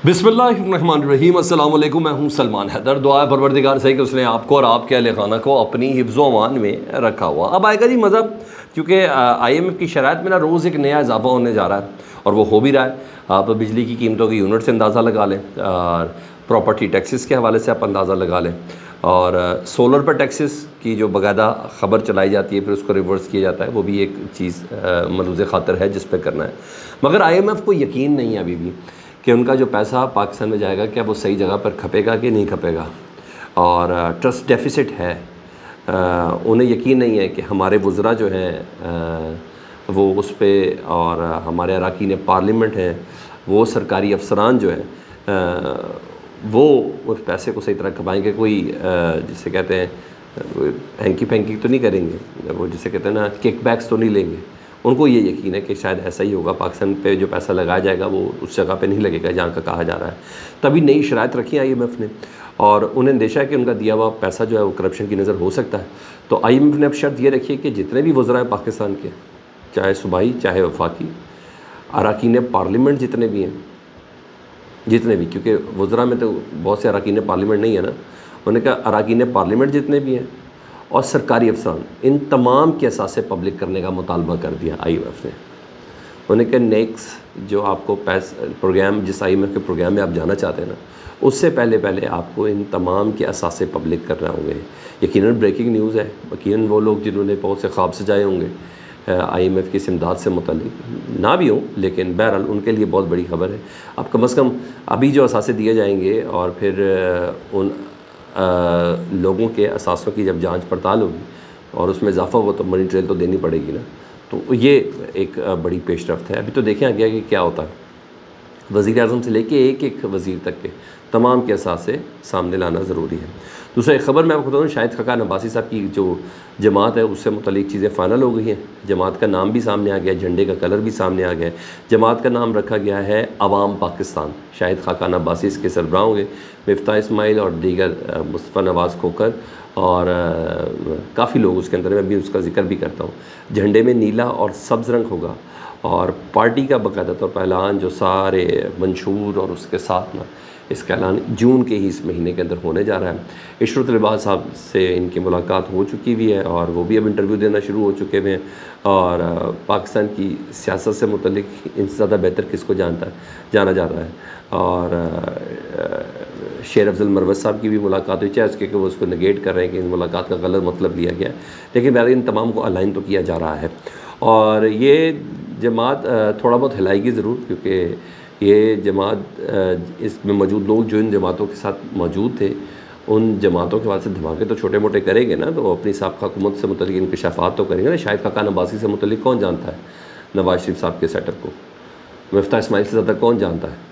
بسم اللہ الرحمن الرحیم۔ السلام علیکم، میں ہوں سلمان حیدر۔ دعا ہے پروردگار صحیح کہ اس نے آپ کو اور آپ کے اہل خانہ کو اپنی حفظ و امان میں رکھا ہوا۔ اب آئے گا جی مذہب، کیونکہ آئی ایم ایف کی شرائط میں روز ایک نیا اضافہ ہونے جا رہا ہے اور وہ ہو بھی رہا ہے۔ آپ بجلی کی قیمتوں کی یونٹ سے اندازہ لگا لیں، اور پراپرٹی ٹیکسز کے حوالے سے آپ اندازہ لگا لیں، اور سولر پر ٹیکسز کی جو باقاعدہ خبر چلائی جاتی ہے پھر اس کو ریورس کیا جاتا ہے، وہ بھی ایک چیز ملوث خاطر ہے جس پہ کرنا ہے۔ مگر آئی ایم ایف کو یقین نہیں ہے ابھی بھی کہ ان کا جو پیسہ پاکستان میں جائے گا کیا وہ صحیح جگہ پر کھپے گا کہ نہیں کھپے گا، اور ٹرسٹ ڈیفیسٹ ہے۔ انہیں یقین نہیں ہے کہ ہمارے وزراء جو ہیں وہ اس پہ، اور ہمارے اراکین پارلیمنٹ ہیں، وہ سرکاری افسران جو ہیں وہ اس پیسے کو صحیح طرح کھپائیں گے۔ کوئی جسے کہتے ہیں ہینکی پینکی تو نہیں کریں گے، وہ جسے کہتے ہیں نا کک بیکس تو نہیں لیں گے۔ ان کو یہ یقین ہے کہ شاید ایسا ہی ہوگا، پاکستان پہ جو پیسہ لگایا جائے گا وہ اس جگہ پہ نہیں لگے گا جہاں کا کہا جا رہا ہے۔ تبھی نئی شرائط رکھی آئی ایم ایف نے، اور انہیں اندیشہ ہے کہ ان کا دیا ہوا پیسہ جو ہے وہ کرپشن کی نظر ہو سکتا ہے۔ تو آئی ایم ایف نے اب شرط یہ رکھی ہے کہ جتنے بھی وزراء ہیں پاکستان کے، چاہے صوبائی چاہے وفاقی، اراکین پارلیمنٹ جتنے بھی ہیں، کیونکہ وزراء میں تو بہت سے اراکین پارلیمنٹ نہیں ہے نا، انہوں نے کہا اراکین پارلیمنٹ جتنے بھی ہیں اور سرکاری افسران، ان تمام کے اثاثے پبلک کرنے کا مطالبہ کر دیا آئی ایم ایف نے۔ انہوں نے کہا نیکس جو آپ کو پروگرام، جس آئی ایم ایف کے پروگرام میں آپ جانا چاہتے ہیں نا، اس سے پہلے آپ کو ان تمام کے اثاثے پبلک کرنا ہوں گے۔ یقیناً بریکنگ نیوز ہے، یقیناً وہ لوگ جنہوں نے بہت سے خواب سجائے ہوں گے آئی ایم ایف کی اس امداد سے متعلق، نہ بھی ہوں لیکن بہرحال ان کے لیے بہت بڑی خبر ہے۔ اب کم از کم ابھی جو اثاثے دیے جائیں گے اور پھر ان لوگوں کے اثاثوں کی جب جانچ پڑتال ہوگی اور اس میں اضافہ ہوا تو منی ٹریل تو دینی پڑے گی نا، تو یہ ایک بڑی پیش رفت ہے۔ ابھی تو دیکھیں آگے کہ کیا ہوتا ہے۔ وزیر اعظم سے لے کے ایک وزیر تک کے تمام کے اثاثے سامنے لانا ضروری ہے۔ دوسرا ایک خبر میں آپ کو بتاؤں، شاہد خاقان عباسی صاحب کی جو جماعت ہے اس سے متعلق چیزیں فائنل ہو گئی ہیں۔ جماعت کا نام بھی سامنے آ گیا، جھنڈے کا کلر بھی سامنے آ گیا ہے۔ جماعت کا نام رکھا گیا ہے عوام پاکستان۔ شاہد خاقان عباسی اس کے سربراہ ہوں گے، مفتاح اسماعیل اور دیگر مصطفیٰ نواز کھوکھر اور کافی لوگ اس کے اندر، میں بھی اس کا ذکر بھی کرتا ہوں۔ جھنڈے میں نیلا اور سبز رنگ ہوگا، اور پارٹی کا باقاعدہ طور پر اعلان جو سارے منشور، اور اس کے ساتھ نا اس کا اعلان جون کے ہی اس مہینے کے اندر ہونے جا رہا ہے۔ عشرت الباز صاحب سے ان کی ملاقات ہو چکی بھی ہے اور وہ بھی اب انٹرویو دینا شروع ہو چکے ہوئے ہیں، اور پاکستان کی سیاست سے متعلق ان سے زیادہ بہتر کس کو جانا جا رہا ہے۔ اور شیر افضل مروت صاحب کی بھی ملاقات ہوئی، چاہے اس کے کہ وہ اس کو نگیٹ کر رہے ہیں کہ ان ملاقات کا غلط مطلب لیا گیا ہے، لیکن بہرحال ان تمام کو الائن تو کیا جا رہا ہے۔ اور یہ جماعت تھوڑا بہت ہلائے گی ضرور، کیونکہ یہ جماعت اس میں موجود لوگ جو ان جماعتوں کے ساتھ موجود تھے، ان جماعتوں کے بعد سے دھماکے تو چھوٹے موٹے کریں گے نا، تو وہ اپنی سابقہ حکومت سے متعلق انکشافات تو کریں گے نا۔ شاہد خاقان عباسی سے متعلق کون جانتا ہے نواز شریف صاحب کے سیٹ اپ کو؟ مفتاح اسماعیل سے زیادہ کون جانتا ہے؟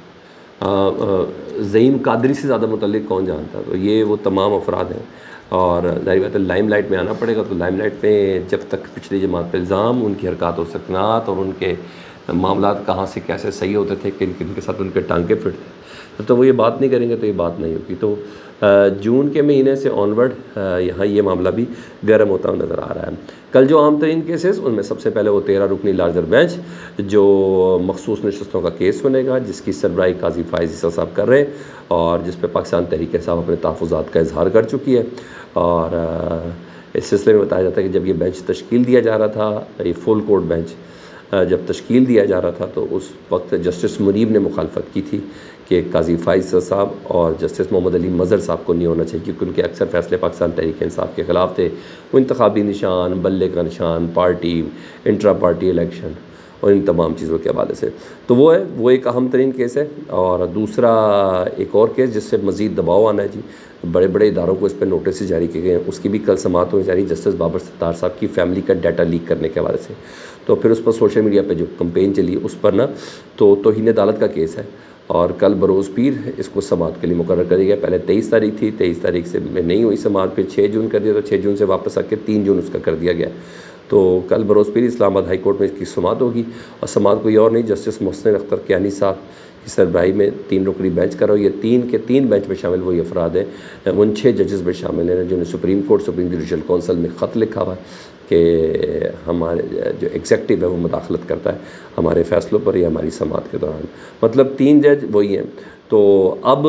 زعیم قادری سے زیادہ متعلق کون جانتا ہے؟ تو یہ وہ تمام افراد ہیں، اور ظاہر بات ہے لائم لائٹ میں آنا پڑے گا۔ تو لائم لائٹ میں جب تک پچھلی جماعت پہ الزام، ان کی حرکات و سکنات اور ان کے معاملات کہاں سے کیسے صحیح ہوتے تھے، کن کن کے ساتھ ان کے ٹانکے پھرتے، تو وہ یہ بات نہیں کریں گے تو یہ بات نہیں ہوگی۔ تو جون کے مہینے سے آنورڈ یہاں یہ معاملہ بھی گرم ہوتا ہوا نظر آ رہا ہے۔ کل جو عام ترین کیسز، ان میں سب سے پہلے وہ 13 رکنی لارجر بینچ جو مخصوص نشستوں کا کیس سنے گا، جس کی سربراہی قاضی فائز عیسیٰ صاحب کر رہے ہیں، اور جس پہ پاکستان تحریک انصاف اپنے تحفظات کا اظہار کر چکی ہے۔ اور اس سلسلے میں بتایا جاتا ہے کہ جب یہ بینچ تشکیل دیا جا رہا تھا، یہ فل کورٹ بینچ جب تشکیل دیا جا رہا تھا، تو اس وقت جسٹس منیب نے مخالفت کی تھی کہ قاضی فائز صاحب اور جسٹس محمد علی مظہر صاحب کو نہیں ہونا چاہیے، کیونکہ ان کے اکثر فیصلے پاکستان تحریک انصاف کے خلاف تھے۔ وہ انتخابی نشان، بلے کا نشان، پارٹی، انٹرا پارٹی الیکشن اور ان تمام چیزوں کے حوالے سے، تو وہ ایک اہم ترین کیس ہے۔ اور دوسرا ایک اور کیس جس سے مزید دباؤ آنا ہے جی، بڑے بڑے اداروں کو اس پہ نوٹس جاری کیے گئے ہیں، اس کی بھی کل سماعت ہونے جا رہی ہے، جسٹس بابر ستار صاحب کی فیملی کا ڈیٹا لیک کرنے کے حوالے سے۔ تو پھر اس پر سوشل میڈیا پہ جو کمپین چلی اس پر نا، تو توہین عدالت کا کیس ہے، اور کل بروز پیر اس کو سماعت کے لیے مقرر کر دیا گیا۔ پہلے 23 تاریخ تھی، 23 تاریخ سے میں نہیں ہوئی سماعت، پھر 6 جون کر دیا، تو 6 جون سے واپس آ کے 3 جون اس کا کر دیا گیا۔ تو کل بروز پیر اسلام آباد ہائی کورٹ میں اس کی سماعت ہوگی، اور سماعت کوئی اور نہیں، جسٹس محسن اختر کیانی صاحب کی سربراہی میں 3 رکنی بینچ کا رہا۔ یہ 3 کے 3 بینچ میں شامل وہی افراد ہیں، ان 6 ججز میں شامل ہیں جنہوں نے سپریم جوڈیشل کونسل میں خط لکھا ہوا ہے کہ ہمارے جو ایگزیکٹو ہے وہ مداخلت کرتا ہے ہمارے فیصلوں پر یا ہماری سماعت کے دوران۔ مطلب 3 جج وہی ہیں تو اب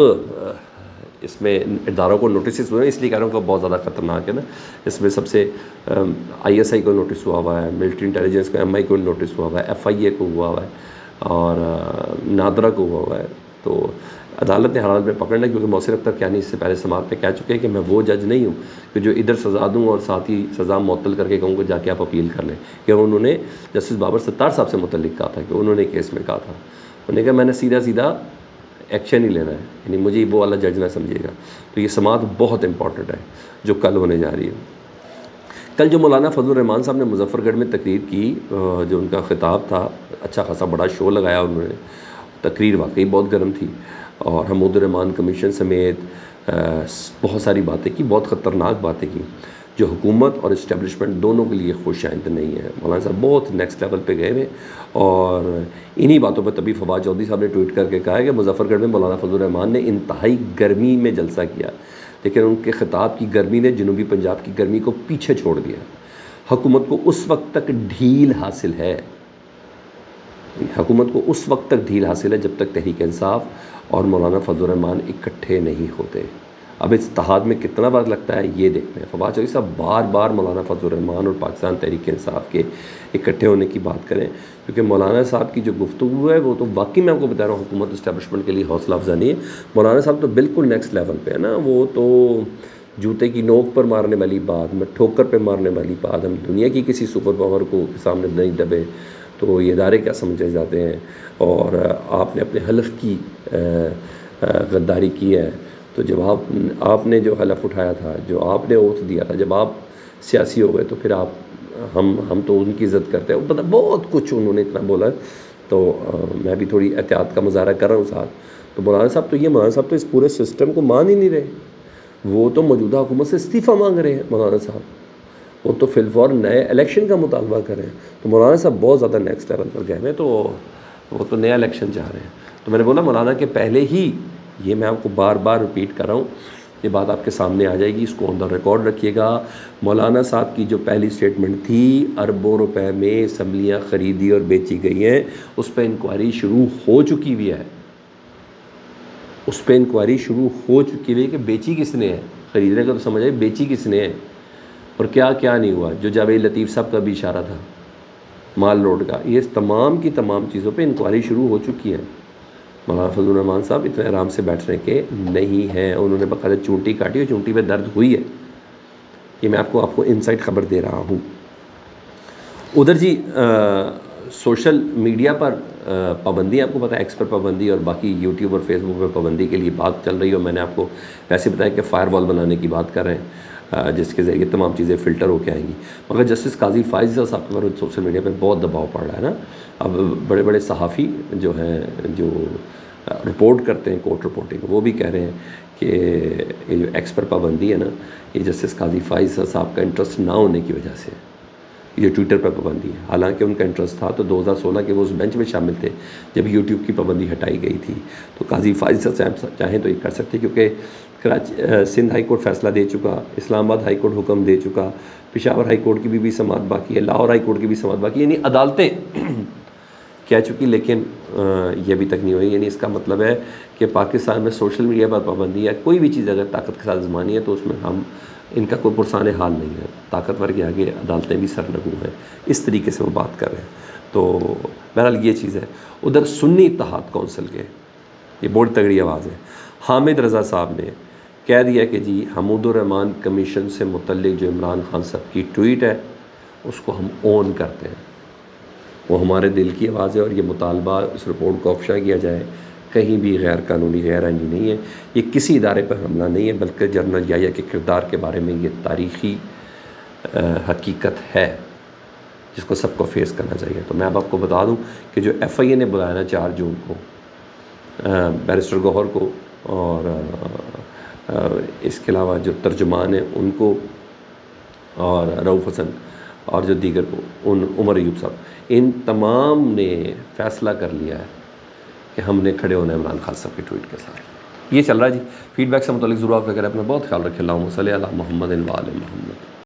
اس میں اداروں کو نوٹسز ہوئے ہیں، اس لیے کہہ رہا ہوں کہ بہت زیادہ خطرناک ہے نا. اس میں سب سے آئی ایس آئی کو نوٹس ہوا ہوا ہے، ملٹری انٹیلیجنس کو، ایم آئی کو نوٹس ہوا ہوا ہے، ایف آئی اے کو ہوا ہوا ہے، اور نادرا کو ہوا ہوا ہے. تو عدالت نے حالات میں پکڑنا، کیونکہ محسن اختر کیانی اس سے پہلے سماعت پہ کہہ چکے ہیں کہ میں وہ جج نہیں ہوں کہ جو ادھر سزا دوں اور ساتھ ہی سزا معطل کر کے کہوں کہ جا کے آپ اپیل کر لیں. کہ انہوں نے جسٹس بابر ستار صاحب سے متعلق کہا تھا کہ انہوں نے کیس میں کہا تھا، انہوں نے کہا میں نے سیدھا ایکشن ہی لینا ہے، یعنی مجھے وہ والا جج نہ سمجھے گا. تو یہ سماعت بہت امپورٹنٹ ہے جو کل ہونے جا رہی ہے. کل جو مولانا فضل الرحمان صاحب نے مظفر گڑھ میں تقریر کی، جو ان کا خطاب تھا، اچھا خاصا بڑا شو لگایا انہوں نے. تقریر واقعی بہت گرم تھی، اور حمود الرحمان کمیشن سمیت بہت ساری باتیں کی، بہت خطرناک باتیں کی جو حکومت اور اسٹیبلشمنٹ دونوں کے لیے خوش آئند نہیں ہے. مولانا صاحب بہت نیکسٹ لیول پہ گئے ہوئے، اور انہی باتوں پہ تبھی فواد چودھری صاحب نے ٹویٹ کر کے کہا ہے کہ مظفر گڑھ میں مولانا فضل الرحمان نے انتہائی گرمی میں جلسہ کیا، لیکن ان کے خطاب کی گرمی نے جنوبی پنجاب کی گرمی کو پیچھے چھوڑ دیا. حکومت کو اس وقت تک ڈھیل حاصل ہے، حکومت کو اس وقت تک ڈھیل حاصل ہے جب تک تحریک انصاف اور مولانا فضل الرحمان اکٹھے نہیں ہوتے. اب اس اتحاد میں کتنا وقت لگتا ہے یہ دیکھنا ہے. فواد چودھری صاحب بار بار مولانا فضل الرحمان اور پاکستان تحریک انصاف کے اکٹھے ہونے کی بات کریں، کیونکہ مولانا صاحب کی جو گفتگو ہے وہ تو واقعی میں آپ کو بتا رہا ہوں حکومت اسٹیبلشمنٹ کے لیے حوصلہ افزا نہیں ہے. مولانا صاحب تو بالکل نیکسٹ لیول پہ ہے نا. وہ تو جوتے کی نوک پر مارنے والی بات، میں ٹھوکر پہ مارنے والی بات، ہم دنیا کی کسی سپر پاور کو سامنے نہیں دبے تو یہ ادارے کیا سمجھے جاتے ہیں. اور آپ نے اپنے حلف کی غداری کی ہے، تو جب آپ نے جو حلف اٹھایا تھا، جو آپ نے اوتھ دیا تھا، جب آپ سیاسی ہو گئے تو پھر آپ ہم تو ان کی عزت کرتے ہیں. بہت کچھ انہوں نے اتنا بولا ہے، تو میں بھی تھوڑی احتیاط کا مظاہرہ کر رہا ہوں ساتھ. تو مولانا صاحب تو اس پورے سسٹم کو مان ہی نہیں رہے. وہ تو موجودہ حکومت سے استعفیٰ مانگ رہے ہیں مولانا صاحب، وہ تو فی الفور نئے الیکشن کا مطالبہ کریں. تو مولانا صاحب بہت زیادہ نیکسٹ لیول پر گئے ہیں، تو وہ تو نیا الیکشن چاہ رہے ہیں. تو میں نے بولا مولانا کے پہلے ہی، یہ میں آپ کو بار بار ریپیٹ کر رہا ہوں، یہ بات آپ کے سامنے آ جائے گی، اس کو آن دا ریکارڈ رکھیے گا. مولانا صاحب کی جو پہلی اسٹیٹمنٹ تھی، اربوں روپے میں اسمبلیاں خریدی اور بیچی گئی ہیں، اس پہ انکوائری شروع ہو چکی ہوئی ہے. اس پہ انکوائری شروع ہو چکی ہوئی ہے کہ بیچی کس نے ہے. خریدنے کا تو سمجھ آئے، بیچی کس نے ہے اور کیا کیا نہیں ہوا. جو جاوید لطیف صاحب کا بھی اشارہ تھا مال روڈ کا، یہ تمام کی تمام چیزوں پہ انکوائری شروع ہو چکی ہے. مولانا فضل الرحمان صاحب اتنے آرام سے بیٹھنے کے نہیں ہیں. انہوں نے باقاعدہ چونٹی کاٹی اور چونٹی پہ درد ہوئی ہے. یہ میں آپ کو انسائٹ خبر دے رہا ہوں. ادھر جی سوشل میڈیا پر پابندی، آپ کو پتہ ہے ایکس پر پابندی اور باقی یوٹیوب اور فیس بک پر پابندی کے لیے بات چل رہی ہے. اور میں نے آپ کو ویسے بتایا کہ فائر وال بنانے کی بات کر رہے ہیں، جس کے ذریعے تمام چیزیں فلٹر ہو کے آئیں گی. مگر جسٹس قاضی فائز صاحب کے اوپر سوشل میڈیا پہ بہت دباؤ پڑ رہا ہے نا. اب بڑے بڑے صحافی جو ہیں، جو رپورٹ کرتے ہیں کورٹ رپورٹنگ، وہ بھی کہہ رہے ہیں کہ یہ جو ایکس پر پابندی ہے نا، یہ جسٹس قاضی فائز صاحب کا انٹرسٹ نہ ہونے کی وجہ سے یہ ٹویٹر پر پابندی ہے. حالانکہ ان کا انٹرسٹ تھا، تو 2016 کے وہ اس بینچ میں شامل تھے جب یوٹیوب کی پابندی ہٹائی گئی تھی. تو قاضی فائز صاحب چاہیں تو یہ کر سکتے، کیونکہ سندھ ہائی کورٹ فیصلہ دے چکا، اسلام آباد ہائی کورٹ حکم دے چکا، پشاور ہائی کورٹ کی بھی سماعت باقی ہے، لاہور ہائی کورٹ کی بھی سماعت باقی ہے. یعنی عدالتیں کہہ چکی، لیکن یہ ابھی تک نہیں ہوئی. یعنی اس کا مطلب ہے کہ پاکستان میں سوشل میڈیا پر پابندی ہے، کوئی بھی چیز اگر طاقت کے ساتھ آزمانی ہے تو اس میں ان کا کوئی پرسان حال نہیں ہے. طاقتور کے آگے عدالتیں بھی سر لگو ہیں، اس طریقے سے وہ بات کر رہے ہیں. تو بہرحال یہ چیز ہے. ادھر سنی اتحاد کونسل کے یہ بڑی تگڑی آواز ہے. حامد رضا صاحب نے کہہ دیا کہ جی حمود الرحمان کمیشن سے متعلق جو عمران خان صاحب کی ٹویٹ ہے اس کو ہم اون کرتے ہیں، وہ ہمارے دل کی آواز ہے، اور یہ مطالبہ اس رپورٹ کو افشا کیا جائے کہیں بھی غیر قانونی غیر آئینی نہیں ہے. یہ کسی ادارے پر حملہ نہیں ہے، بلکہ جنرل یحییٰ کے کردار کے بارے میں یہ تاریخی حقیقت ہے جس کو سب کو فیس کرنا چاہیے. تو میں اب آپ کو بتا دوں کہ جو ایف آئی اے نے بلایا نا 4 جون کو بیرسٹر گوہر کو، اور اس کے علاوہ جو ترجمان ہیں ان کو، اور رؤوف حسن اور جو دیگر کو، عمر ایوب صاحب، ان تمام نے فیصلہ کر لیا ہے کہ ہم نے کھڑے ہونا ہے عمران خان صاحب کی ٹویٹ کے ساتھ. یہ چل رہا ہے جی. فیڈ بیک سے متعلق ضرور آپ کا کریں. اپنا بہت خیال رکھیں. اللہم صلی علی محمد و آل محمد.